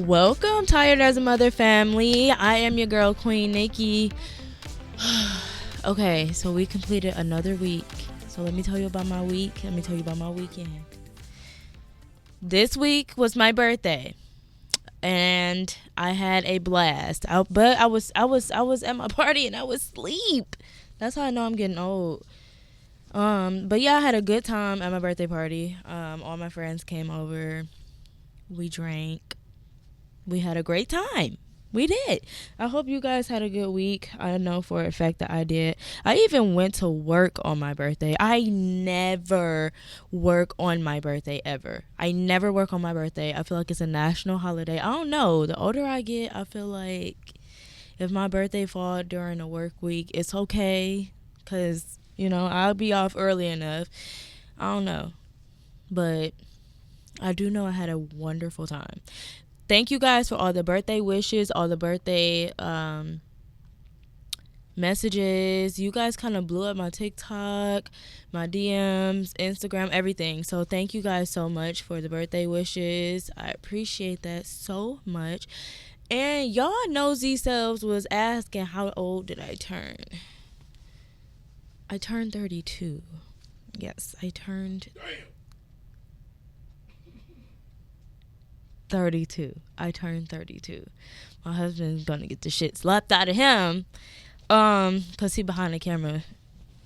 Welcome, Tired as a Mother family. I am your girl, Queen Nikki. Okay, so we completed another week. So let me tell you about my week. Let me tell you about my weekend. This week was my birthday, and I had a blast. But I was at my party and I was asleep. That's how I know I'm getting old. But yeah, I had a good time at my birthday party. All my friends came over. We drank. We had a great time. We did. I hope you guys had a good week. I know for a fact that I did. I even went to work on my birthday. I never work on my birthday ever. I never work on my birthday. I feel like it's a national holiday. I don't know. The older I get, I feel like if my birthday fall during a work week, it's okay. Because, I'll be off early enough. I don't know. But I do know I had a wonderful time. Thank you guys for all the birthday wishes, all the birthday messages. You guys kind of blew up my TikTok, my DMs, Instagram, everything. So thank you guys so much for the birthday wishes. I appreciate that so much. And y'all nosy selves was asking how old did I turn. I turned 32. Yes, I turned 32. I turned 32. My husband's gonna get the shit slapped out of him, cause he behind the camera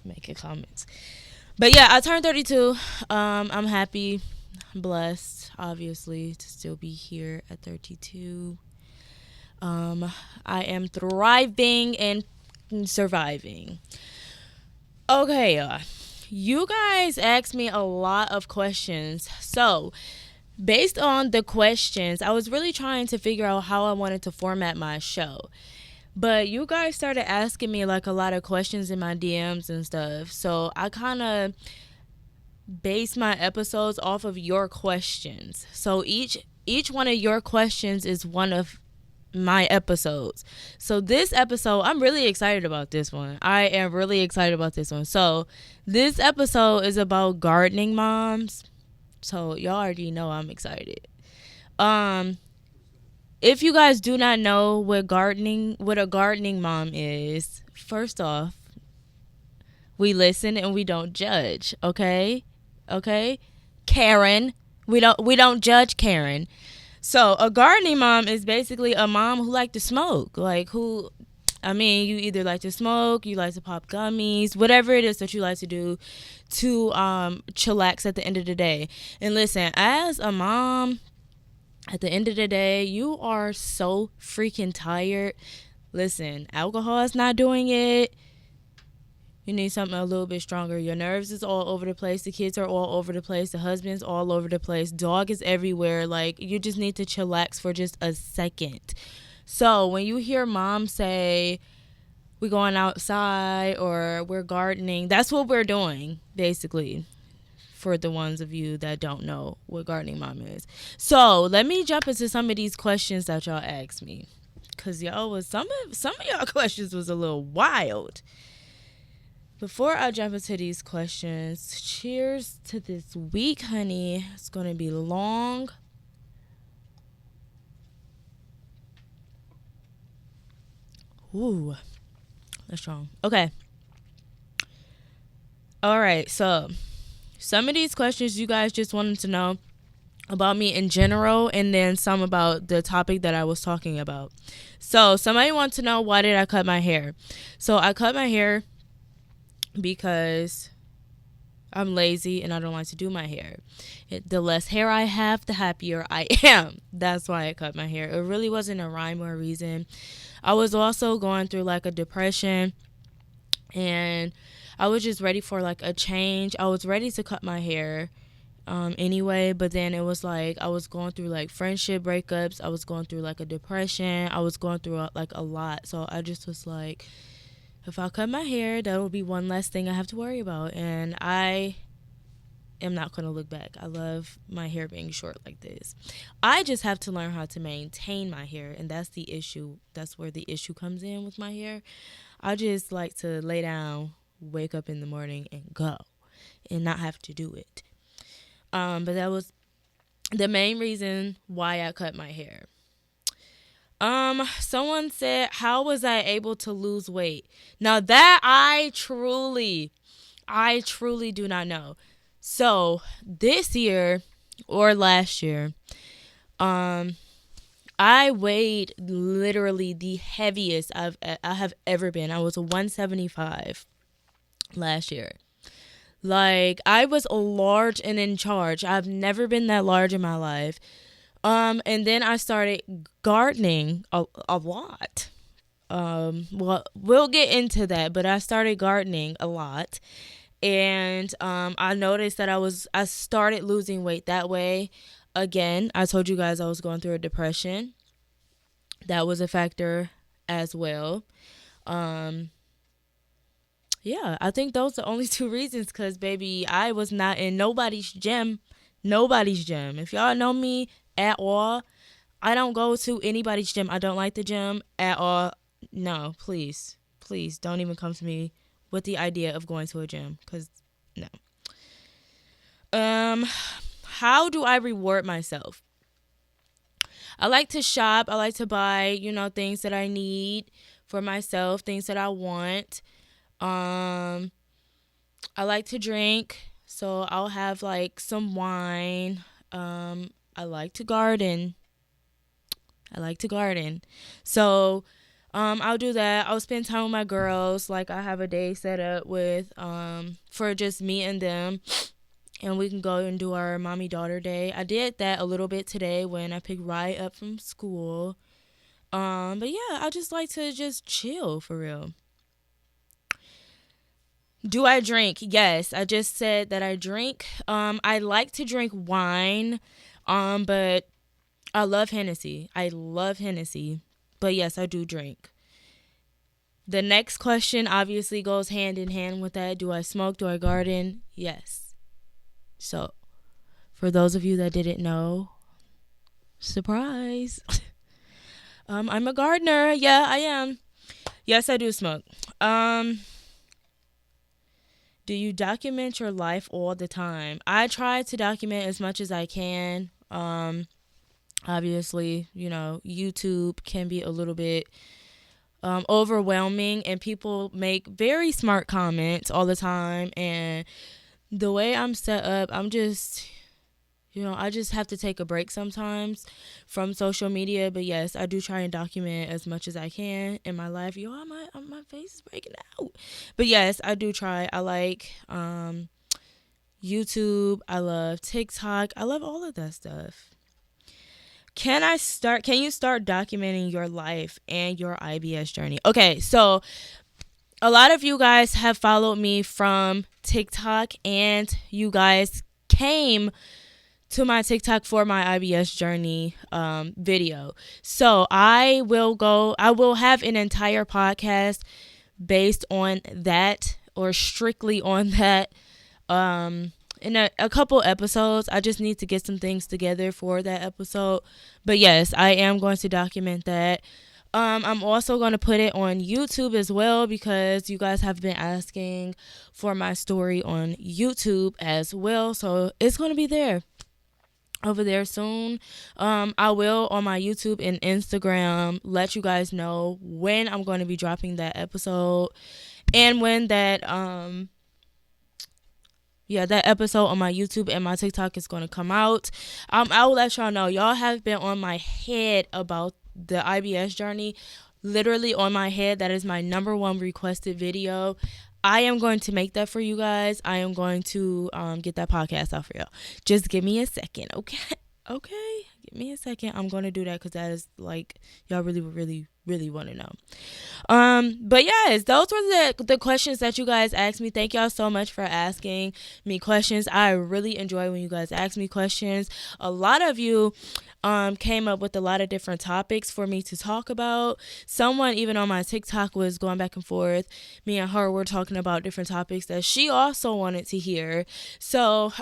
making comments. But yeah, I turned 32. I'm happy, blessed, obviously, to still be here at 32. I am thriving and surviving. Okay, you guys asked me a lot of questions, so based on the questions, I was really trying to figure out how I wanted to format my show. But you guys started asking me like a lot of questions in my DMs and stuff. So I kind of base my episodes off of your questions. So each one of your questions is one of my episodes. So this episode, I'm really excited about this one. I am really excited about this one. So this episode is about gardening moms. So y'all already know I'm excited. If you guys do not know what a gardening mom is, first off, we listen and we don't judge, okay? Okay? Karen, we don't judge Karen. So, a gardening mom is basically a mom who like to smoke, you either like to smoke, you like to pop gummies, whatever it is that you like to do to chillax at the end of the day. And listen, as a mom, at the end of the day, you are so freaking tired. Listen, alcohol is not doing it. You need something a little bit stronger. Your nerves is all over the place. The kids are all over the place. The husband's all over the place. Dog is everywhere. Like, you just need to chillax for just a second. So when you hear mom say, we're going outside or we're gardening, that's what we're doing, basically, for the ones of you that don't know what gardening mom is. So let me jump into some of these questions that y'all asked me, because some of y'all questions was a little wild. Before I jump into these questions, cheers to this week, honey. It's going to be long. Ooh, that's strong. Okay. All right, so some of these questions you guys just wanted to know about me in general, and then some about the topic that I was talking about. So somebody wants to know, why did I cut my hair? So I cut my hair because I'm lazy and I don't like to do my hair. The less hair I have, the happier I am. That's why I cut my hair. It really wasn't a rhyme or a reason. I was also going through like a depression, and I was just ready for like a change. I was ready to cut my hair anyway, but then it was like I was going through like friendship breakups. I was going through like a depression. I was going through like a lot. So I just was like, if I cut my hair, that will be one less thing I have to worry about. And I am not going to look back. I love my hair being short like this. I just have to learn how to maintain my hair, and that's the issue. That's where the issue comes in with my hair. I just like to lay down, wake up in the morning, and go, and not have to do it. But that was the main reason why I cut my hair. Someone said, how was I able to lose weight? Now that I truly do not know. So this year or last year, um, I weighed literally the heaviest I have ever been. I was 175 last year. Like, I was large and in charge. I've never been that large in my life. And then I started gardening a lot. Well, we'll get into that, but I started gardening a lot. And I noticed that I started losing weight that way. Again, I told you guys I was going through a depression. That was a factor as well. Um, yeah, I think those are the only two reasons. Because, baby, I was not in nobody's gym. Nobody's gym. If y'all know me at all, I don't go to anybody's gym. I don't like the gym at all. No, please. Please don't even come to me with the idea of going to a gym. Because, no. How do I reward myself? I like to shop. I like to buy, things that I need for myself, things that I want. Um, I like to drink, so I'll have like some wine. I like to garden. So, I'll do that. I'll spend time with my girls. Like, I have a day set up with for just me and them, and we can go and do our mommy daughter day. I did that a little bit today when I picked Rye up from school. But yeah, I just like to just chill for real. Do I drink? Yes, I just said that I drink. I like to drink wine, but I love Hennessy. But yes, I do drink. The next question obviously goes hand in hand with that. Do I smoke? Do I garden? Yes. So, for those of you that didn't know, surprise. I'm a gardener. Yeah, I am. Yes, I do smoke. Do you document your life all the time? I try to document as much as I can. Obviously, YouTube can be a little bit overwhelming, and people make very smart comments all the time. And the way I'm set up, I'm just, I just have to take a break sometimes from social media. But yes, I do try and document as much as I can in my life. My face is breaking out. But yes, I do try. I like YouTube. I love TikTok. I love all of that stuff. Can you start documenting your life and your IBS journey? Okay, so a lot of you guys have followed me from TikTok, and you guys came to my TikTok for my IBS journey video. So I will have an entire podcast based on that, or strictly on that, in a couple episodes. I just need to get some things together for that episode. But yes, I am going to document that. I'm also going to put it on YouTube as well, because you guys have been asking for my story on YouTube as well. So it's going to be there, over there soon. I will, on my YouTube and Instagram, let you guys know when I'm going to be dropping that episode, and when that that episode on my YouTube and my TikTok is going to come out. I will let y'all know. Y'all have been on my head about the IBS journey, literally on my head. That is my number one requested video. I am going to make that for you guys. I am going to get that podcast out for y'all. Just give me a second, okay? Okay, give me a second. I'm going to do that, because that is like, y'all really, really, really want to know. But yes, those were the questions that you guys asked me. Thank y'all so much for asking me questions. I really enjoy when you guys ask me questions. A lot of you came up with a lot of different topics for me to talk about. Someone even on my TikTok was going back and forth. Me and her were talking about different topics that she also wanted to hear. So,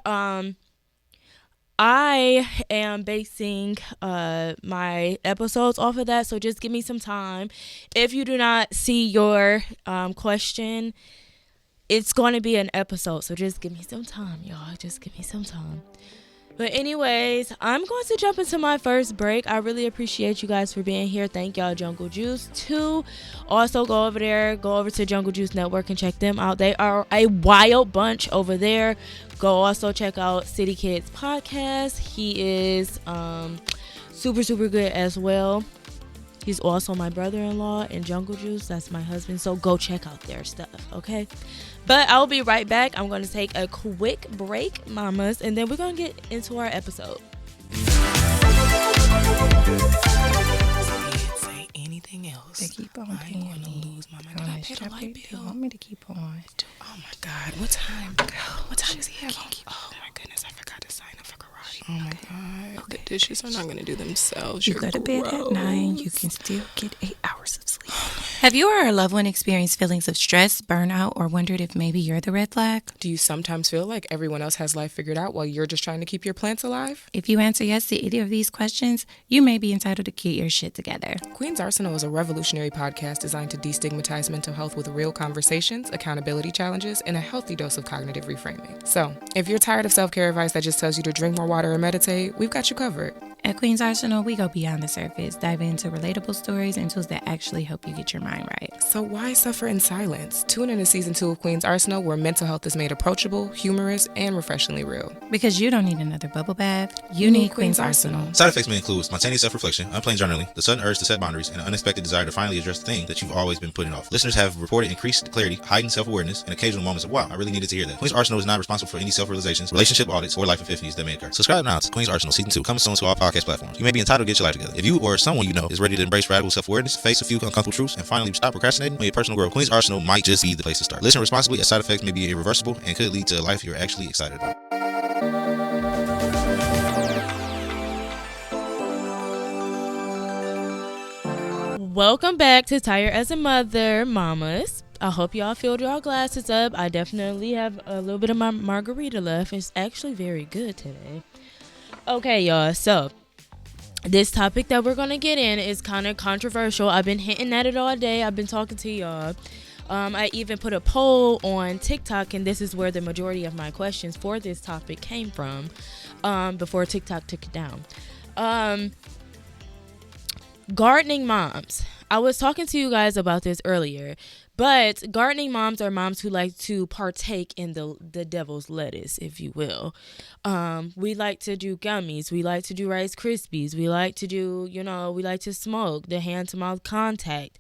I am basing my episodes off of that, so just give me some time. If you do not see your question, it's going to be an episode, so just give me some time, y'all. Just give me some time. But anyways, I'm going to jump into my first break. I really appreciate you guys for being here. Thank y'all, Jungle Juice. Too. Also, go over to Jungle Juice Network and check them out. They are a wild bunch over there. Go also check out City Kids Podcast. He is super, super good as well. He's also my brother-in-law, and Jungle Juice, that's my husband. So go check out their stuff, okay? But I'll be right back. I'm going to take a quick break, mamas, and then we're going to get into our episode. Say anything else. They keep on I'm going to lose my mind. Did I pay the light bill? You want me to keep on? Oh, my God. What time? What time is he having? Oh, my goodness. I forgot to sign up for karate. Oh, my God. The dishes are not going to do themselves. You go to bed at 9. You can still get 8 hours of sleep. Have you or a loved one experienced feelings of stress, burnout, or wondered if maybe you're the red flag? Do you sometimes feel like everyone else has life figured out while you're just trying to keep your plants alive? If you answer yes to either of these questions, you may be entitled to get your shit together. Queen's Arsenal is a revolutionary podcast designed to destigmatize mental health with real conversations, accountability challenges, and a healthy dose of cognitive reframing. So, if you're tired of self-care advice that just tells you to drink more water or meditate, we've got you covered. At Queen's Arsenal, we go beyond the surface, dive into relatable stories and tools that actually help you get your mind right. So why suffer in silence? Tune in to Season 2 of Queen's Arsenal, where mental health is made approachable, humorous, and refreshingly real. Because you don't need another bubble bath, you need Queen's Arsenal. Side effects may include spontaneous self-reflection, unplanned journaling, the sudden urge to set boundaries, and an unexpected desire to finally address the thing that you've always been putting off. Listeners have reported increased clarity, heightened self-awareness, and occasional moments of, wow, I really needed to hear that. Queen's Arsenal is not responsible for any self-realizations, relationship audits, or life epiphanies that may occur. Subscribe now to Queen's Arsenal Season 2, coming soon to all podcast platforms. You may be entitled to get your life together. If you or someone you know is ready to embrace radical self-awareness, face a few uncomfortable truths, and finally stop procrastinating on your personal growth, Queen's Arsenal might just be the place to start. Listen responsibly, as side effects may be irreversible and could lead to a life you're actually excited about. Welcome back to Tired as a Mother, mamas. I hope y'all filled y'all glasses up. I definitely have a little bit of my margarita left. It's actually very good today. Okay, y'all. So, this topic that we're going to get in is kind of controversial. I've been hinting at it all day. I've been talking to y'all. I even put a poll on TikTok, and this is where the majority of my questions for this topic came from before TikTok took it down. Gardening moms. I was talking to you guys about this earlier, but gardening moms are moms who like to partake in the devil's lettuce, if you will. We like to do gummies. We like to do Rice Krispies. We like to do, we like to smoke, the hand-to-mouth contact.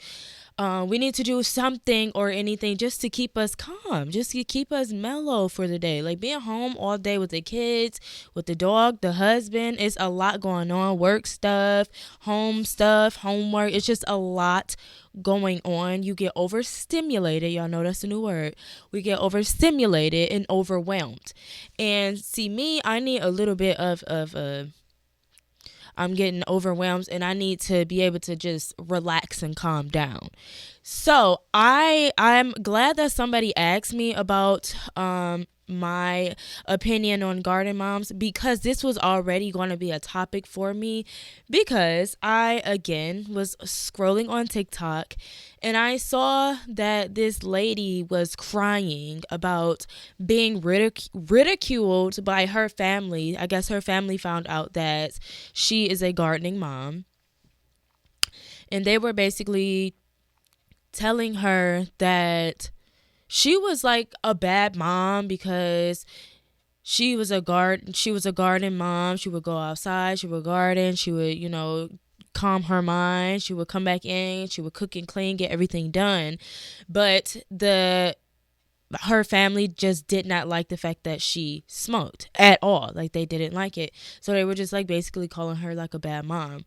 We need to do something or anything just to keep us calm, just to keep us mellow for the day. Like being home all day with the kids, with the dog, the husband, it's a lot going on. Work stuff, homework. It's just a lot going on. You get overstimulated. Y'all know that's a new word. We get overstimulated and overwhelmed. And see me, I need a little bit of I'm getting overwhelmed and I need to be able to just relax and calm down. So I'm glad that somebody asked me about my opinion on garden moms, because this was already going to be a topic for me, because I again was scrolling on TikTok and I saw that this lady was crying about being ridiculed by her family. I guess her family found out that she is a gardening mom, and they were basically telling her that she was like a bad mom because she was a garden mom. She would go outside, she would garden, she would, calm her mind, she would come back in, she would cook and clean, get everything done. But her family just did not like the fact that she smoked at all. Like, they didn't like it. So they were just like basically calling her like a bad mom.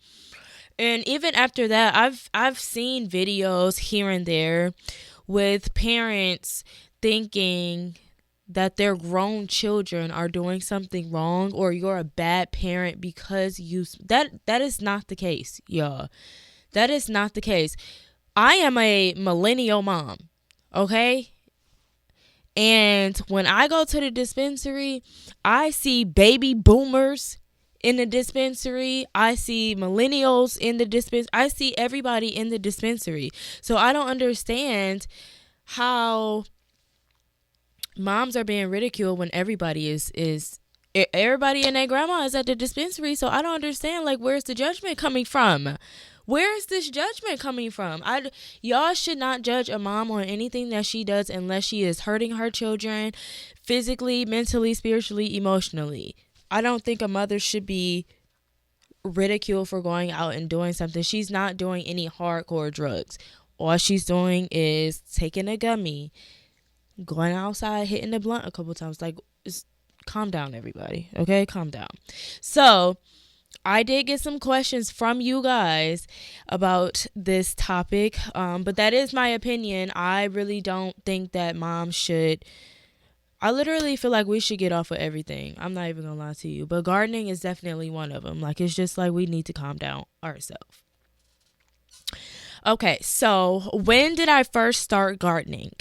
And even after that, I've seen videos here and there with parents thinking that their grown children are doing something wrong, or you're a bad parent because that is not the case, y'all. That is not the case. I am a millennial mom, okay? And when I go to the dispensary, I see baby boomers in the dispensary. I see millennials in the dispensary. I see everybody in the dispensary. So I don't understand how moms are being ridiculed when everybody is everybody and their grandma is at the dispensary, so I don't understand, like, where's the judgment coming from? Where is this judgment coming from? Y'all should not judge a mom on anything that she does unless she is hurting her children physically, mentally, spiritually, emotionally. I don't think a mother should be ridiculed for going out and doing something. She's not doing any hardcore drugs. All she's doing is taking a gummy, going outside, hitting the blunt a couple times. Like, calm down, everybody. Okay, calm down. So I did get some questions from you guys about this topic, but that is my opinion. I really don't think that moms should. I literally feel like we should get off of everything. I'm not even gonna lie to you, but gardening is definitely one of them. Like, it's just like we need to calm down ourselves. Okay, so when did I first start gardening?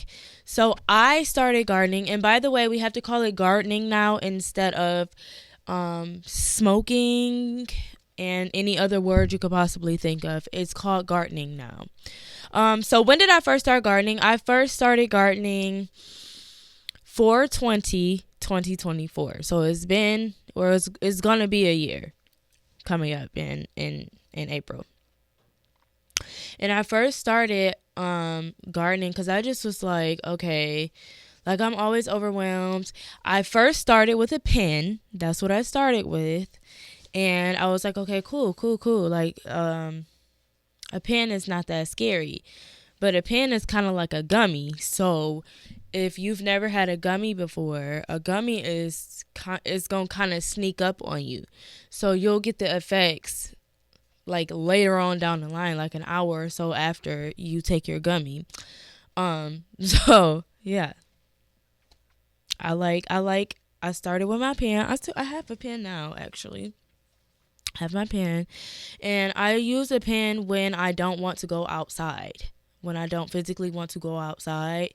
So I started gardening, and by the way, we have to call it gardening now instead of smoking and any other word you could possibly think of. It's called gardening now. So when did I first start gardening? I first started gardening 4/20/2024. So it's been, or it's gonna be a year coming up in April. And I first started gardening because I just was like, okay, like, I'm always overwhelmed. I first started with a pen. That's what I started with. And I was like, okay, cool. Like, a pen is not that scary. But a pen is kind of like a gummy. So if you've never had a gummy before, a gummy is going to kind of sneak up on you. So you'll get the effects like later on down the line, like an hour or so after you take your gummy. So yeah, I started with my pen. I have a pen now, actually. I have my pen, and I use a pen when I don't want to go outside. When I don't physically want to go outside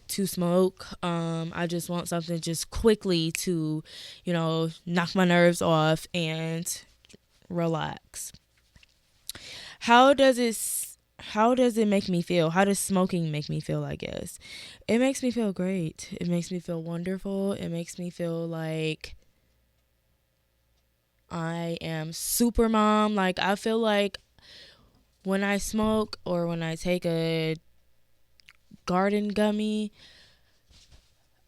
to smoke, I just want something just quickly to, knock my nerves off and relax. How does it make me feel? How does smoking make me feel, I guess? It makes me feel great. It makes me feel wonderful. It makes me feel like I am super mom. Like, I feel like when I smoke or when I take a garden gummy,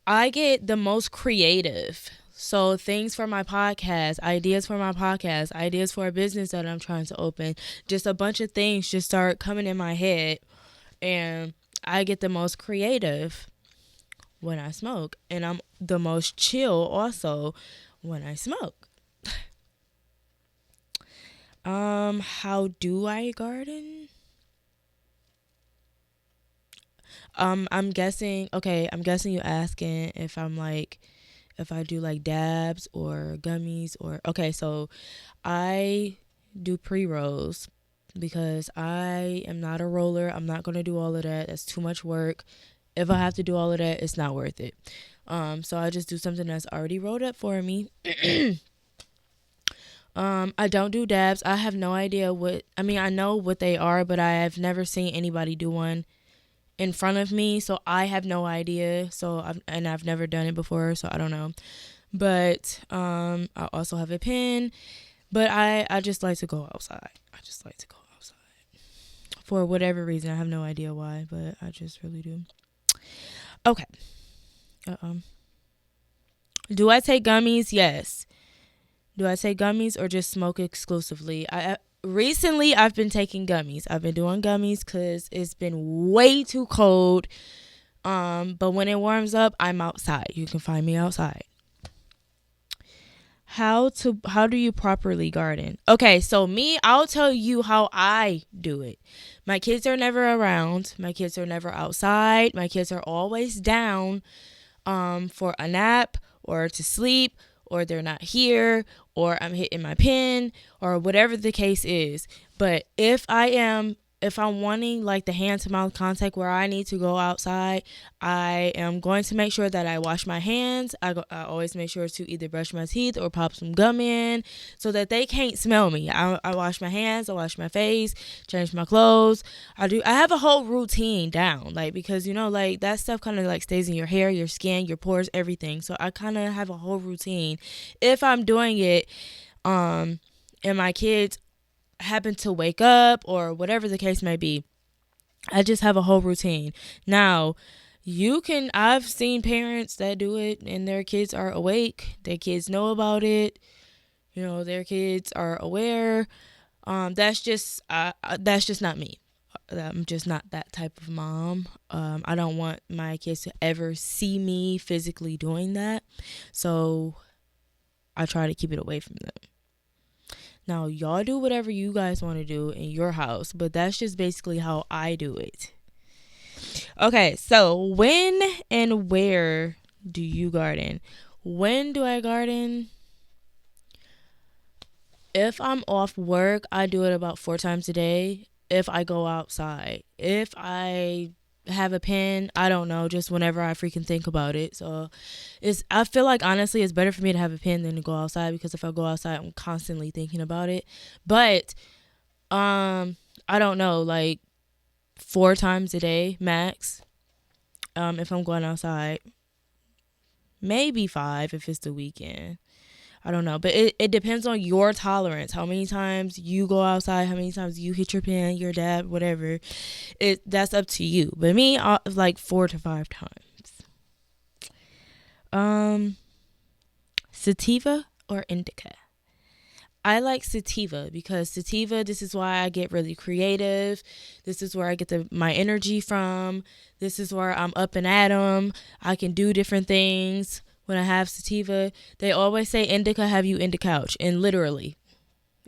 I get the most creative. So things for my podcast, ideas for a business that I'm trying to open, just a bunch of things just start coming in my head, and I get the most creative when I smoke, and I'm the most chill also when I smoke. How do I garden? I'm guessing you asking if I do like dabs or gummies or, okay, so I do pre-rolls because I am not a roller. I'm not going to do all of that. That's too much work. If I have to do all of that, it's not worth it. So I just do something that's already rolled up for me. I don't do dabs. I have no idea I know what they are, but I have never seen anybody do one in front of me, so I have no idea. I've never done it before, so I don't know. But I also have a pen, but I just like to go outside. For whatever reason. I have no idea why, but I just really do. Okay. Do I take gummies? Yes. Do I take gummies or just smoke exclusively? Recently, I've been taking gummies. I've been doing gummies because it's been way too cold. But when it warms up, I'm outside. You can find me outside. How do you properly garden? Okay, so I'll tell you how I do it. My kids are never around. My kids are never outside. My kids are always down for a nap or to sleep, or they're not here, or I'm hitting my pen, or whatever the case is. But if if I'm wanting like the hand to mouth contact where I need to go outside, I am going to make sure that I wash my hands. I always make sure to either brush my teeth or pop some gum in so that they can't smell me. I wash my hands, I wash my face, change my clothes. I have a whole routine down, like, because like that stuff kind of like stays in your hair, your skin, your pores, everything. So I kind of have a whole routine. If I'm doing it, and my kids happen to wake up or whatever the case may be, I just have a whole routine. Now, I've seen parents that do it and their kids are awake. Their kids know about it. Their kids are aware. That's just not me. I'm just not that type of mom. I don't want my kids to ever see me physically doing that. So I try to keep it away from them. Now, y'all do whatever you guys want to do in your house, but that's just basically how I do it. Okay, so when and where do you garden? When do I garden? If I'm off work, I do it about 4 times a day. If I go outside, if I have a pen, I don't know, just whenever I freaking think about it. So I feel like honestly it's better for me to have a pen than to go outside, because if I go outside I'm constantly thinking about it. But I don't know, like 4 times a day max. If I'm going outside, maybe 5 if it's the weekend. I don't know, but it depends on your tolerance. How many times you go outside, how many times you hit your pen, your dad, whatever. That's up to you. But me, like 4 to 5 times. Sativa or indica? I like sativa because sativa, this is why I get really creative. This is where I get my energy from. This is where I'm up and at 'em. I can do different things. When I have sativa, they always say indica have you in the couch, and literally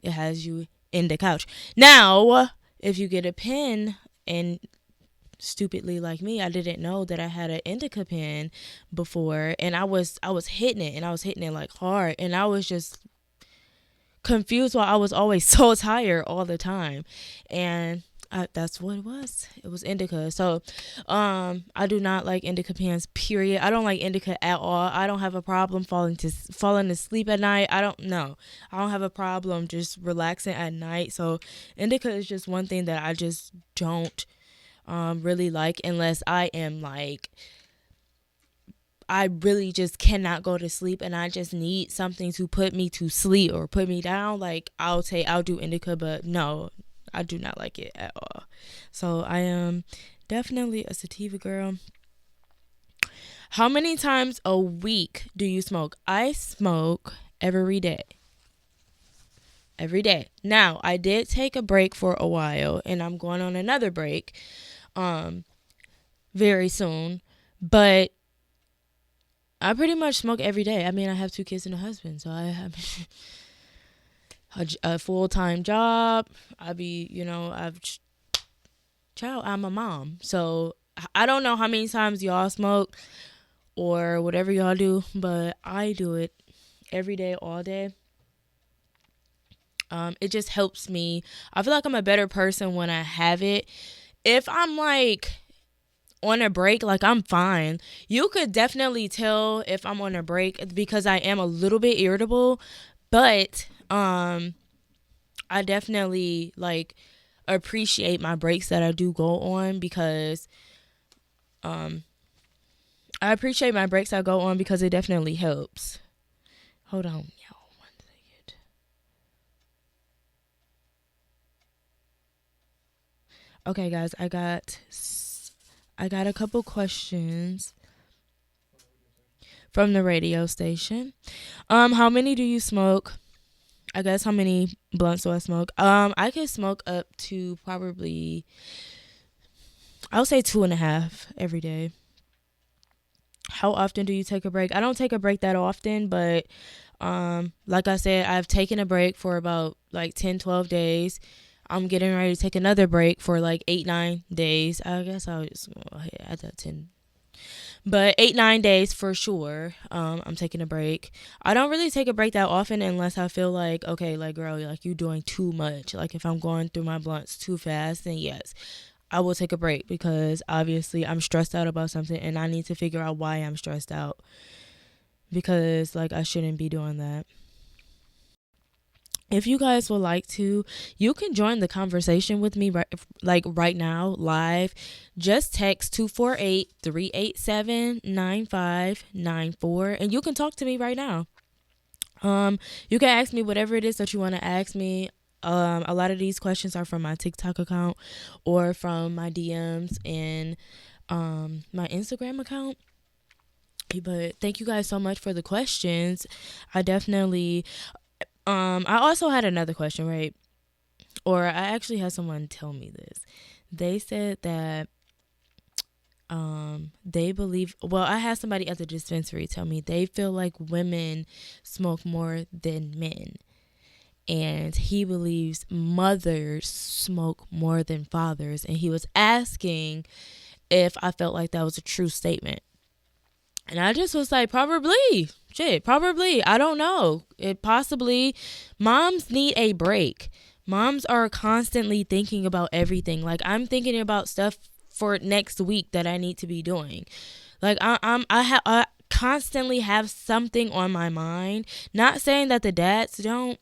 it has you in the couch. Now, if you get a pen, and stupidly like me, I didn't know that I had an indica pen before, and I was hitting it, and I was hitting it like hard, and I was just confused why I was always so tired all the time. And that's what it was. It was indica. So I do not like indica pens, period. I don't like indica at all. I don't have a problem falling asleep at night. I don't have a problem just relaxing at night. So indica is just one thing that I just don't really like, unless I am like, I really just cannot go to sleep and I just need something to put me to sleep or put me down. Like I'll do indica, but no, I do not like it at all. So I am definitely a sativa girl. How many times a week do you smoke? I smoke every day. Every day. Now, I did take a break for a while, and I'm going on another break very soon. But I pretty much smoke every day. I mean, I have 2 kids and a husband, so I have a full-time job. I'm a mom. So I don't know how many times y'all smoke or whatever y'all do, but I do it every day, all day. It just helps me. I feel like I'm a better person when I have it. If I'm like on a break, like I'm fine. You could definitely tell if I'm on a break because I am a little bit irritable, but I definitely like appreciate my breaks that I do go on, because I appreciate my breaks I go on because it definitely helps. Hold on, y'all, 1 second. Okay, guys, I got a couple questions from the radio station. How many do you smoke? I guess how many blunts do I smoke? I can smoke up to probably, I would say 2.5 every day. How often do you take a break? I don't take a break that often, but like I said, I've taken a break for about like 10, 12 days. I'm getting ready to take another break for like 8, 9 days. I guess I'll just go ahead at that 10. But 8-9 days for sure. I'm taking a break. I don't really take a break that often unless I feel like, okay, like, girl, like, you doing too much. Like, if I'm going through my blunts too fast, then yes, I will take a break, because obviously I'm stressed out about something and I need to figure out why I'm stressed out, because like, I shouldn't be doing that. If you guys would like to, you can join the conversation with me right now, live. Just text 248-387-9594 and you can talk to me right now. You can ask me whatever it is that you want to ask me. A lot of these questions are from my TikTok account or from my DMs and my Instagram account. But thank you guys so much for the questions. I definitely I also had another question, right? Or I actually had someone tell me this. They said that they believe, well, I had somebody at the dispensary tell me they feel like women smoke more than men. And he believes mothers smoke more than fathers. And he was asking if I felt like that was a true statement. And I just was like, probably. Probably. I don't know. It possibly. Moms need a break. Moms are constantly thinking about everything. Like, I'm thinking about stuff for next week that I need to be doing. Like, I constantly have something on my mind. Not saying that the dads don't,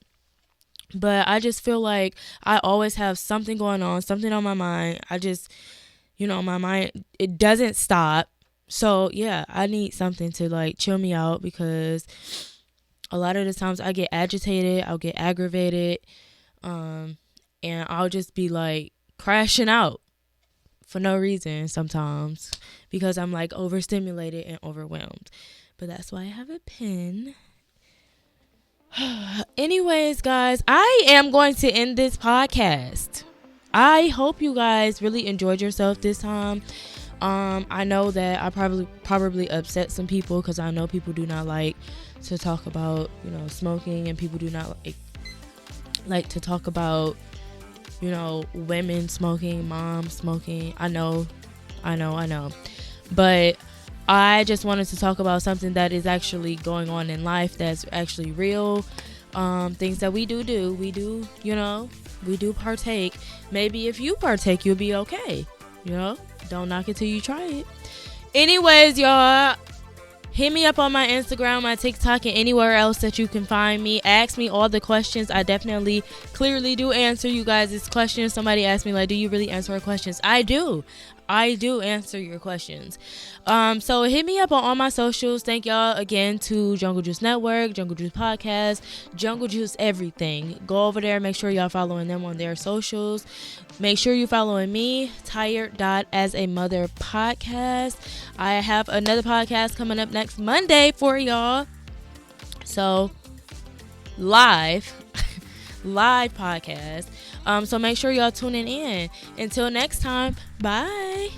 but I just feel like I always have something going on, something on my mind. I just, my mind, it doesn't stop. So, yeah, I need something to, like, chill me out, because a lot of the times I get agitated, I'll get aggravated, and I'll just be, like, crashing out for no reason sometimes, because I'm, like, overstimulated and overwhelmed. But that's why I have a pen. Anyways, guys, I am going to end this podcast. I hope you guys really enjoyed yourself this time. I know that I probably upset some people, because I know people do not like to talk about, smoking, and people do not like to talk about, women smoking, moms smoking. I know. But I just wanted to talk about something that is actually going on in life, that's actually real. Things that we do. We do, we do partake. Maybe if you partake, you'll be okay. Don't knock it till you try it. Anyways, y'all, hit me up on my Instagram, my TikTok, and anywhere else that you can find me. Ask me all the questions. I definitely clearly do answer you guys' questions. Somebody asked me, like, do you really answer our questions? I do answer your questions. So hit me up on all my socials. Thank y'all again to Jungle Juice Network, Jungle Juice Podcast, Jungle Juice everything. Go over there. Make sure y'all following them on their socials. Make sure you following me, Tired.as-a-mother podcast. I have another podcast coming up next Monday for y'all. So live podcast. So make sure y'all tuning in. Until next time, bye.